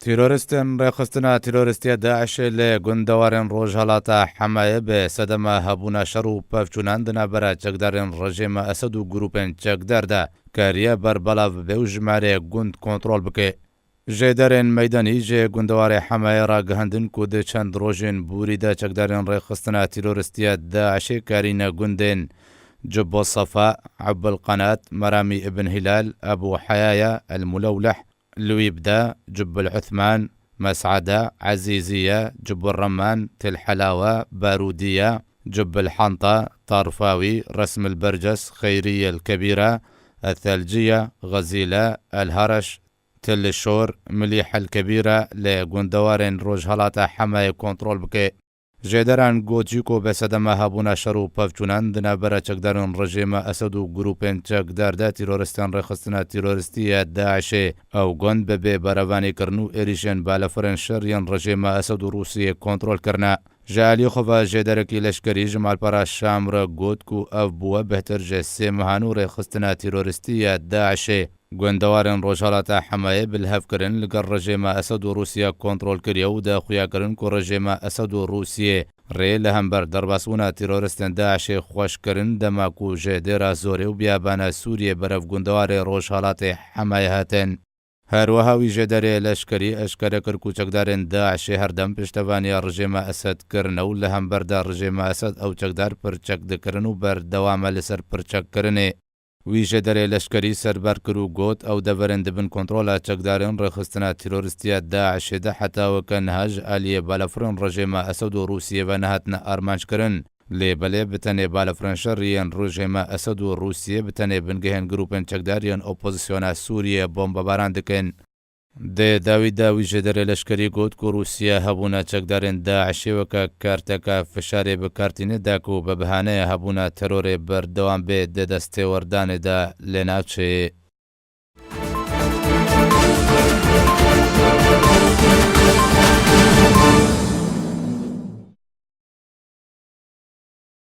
تیرۆریستن ڕێخستنە تیرۆریستی داعش لە گوندەوارن ڕۆژهەڵاتە حەمایە بە سەدەمە هەبوونە شەڕ و پەفچووناندنە بەرە چەکدارن ڕژێمە ئەسەد و گروپên چەکداردا کاریە بەربەڵاو بێ و ژمارە گوند کۆنتترۆل بکە. ژێدەرێن مەدەنی ژێ گوندەوارێ حەمایە ڕاگەهاندن کو دە چەند ڕۆژێن بوریدا چەکدارن ڕێخستنە تیرۆریستیە داعشێ کارینە گوندێن جب الصفا عب القناة مرامي ابن هلال أبو حيايا الملولح لويبدا جب العثمان مسعدة عزيزية جب الرمان تل حلاوة بارودية جب الحنطة طرفاوي رسم البرجس خيرية الكبيرة الثلجية غزيلة الهرش تل الشور مليحة الكبيرة لغوندوارن روجهالاتا حماية كنترول بكي ژێدەران گۆچیکۆ بە سەدەمە هەبوونە شەڕ و پەفچووناندنە بەرە چەکدارن ڕژێمە ئەسەد و گروپên چەکداردا تیرۆریستان ڕێخستنە تیرۆریستیە داعشێ ئەو گۆند بەبێ بەرەوانیکردن و ئێریشێن بالەفرن شەڕیان ڕژێمە ئەسەد و رووسیە کۆنتترۆلکردە. ژالیخۆڤە ژێدەرەکی لەشکری ژمالپەرا شامرە گوتک و ئەف بووە بەهتر ژێ سێمەهان و ڕێخستنە تیرۆریستیە داعشێ گوندەوارن ڕۆژهەڵاتە حەمایە بلهەفکردن لەگەڵ ڕژێمە ئەسەد و رووسیا کۆنتترۆل کردە و داخویاکردن و ڕژێمە ئەسەد و رووسیە ڕێ لە هەمبەر دەرباسبوونە تیرۆریستن داعشێ خۆشکردن دەماک و ژێدێرا زۆرێ و بیابانە سووریە بەرەف گوندەوارێ ڕۆژهەڵاتی حەمایە هاتن. هەروەهاوی ژێدەرێ لەشکری ئەشکەرە کرد و چەکدارێن داعشێ هەردەم پشتەوانیە ڕژێمە ئەسەدکردنە و لە هەمبەردا ڕژێمە ئەسەد ئەو چەکدار پرچەک دەکردن و بەردەوامە لەسەر پرچەکردنێ. وی ژێدەرێ لەشکری سەربەر کرد و گوت ئەو دەبەرن دەبن کۆنتترۆلە چەکدارن ڕێخستنە تیرۆریستیە داعشێدا حتاوەکە نەهاژ ئالیە بالەفرن ڕژێمە ئەسەد و رووسیە بە نەهاتنە ئارمانجکردن لێبەلێ بتەنێ بالەفرن شەڕیان ڕژێمە ئەسەد و رووسیە بتەنێ بنگەهێن گروپên چەکداریان ئۆپۆزیسیۆنە سووریە بۆمبەباران دەکەن. داوی ژێدەرێ لەشکری گوت و رووسیا هەبوونە چەکدارێن داعشێوەکە کارتەکە فشارێ بکارتینەداک و بە بەهانەیە هەبوونە تەرۆرێ بەردەوام بێ دەدەستێوەردانێدا لە ناوچێ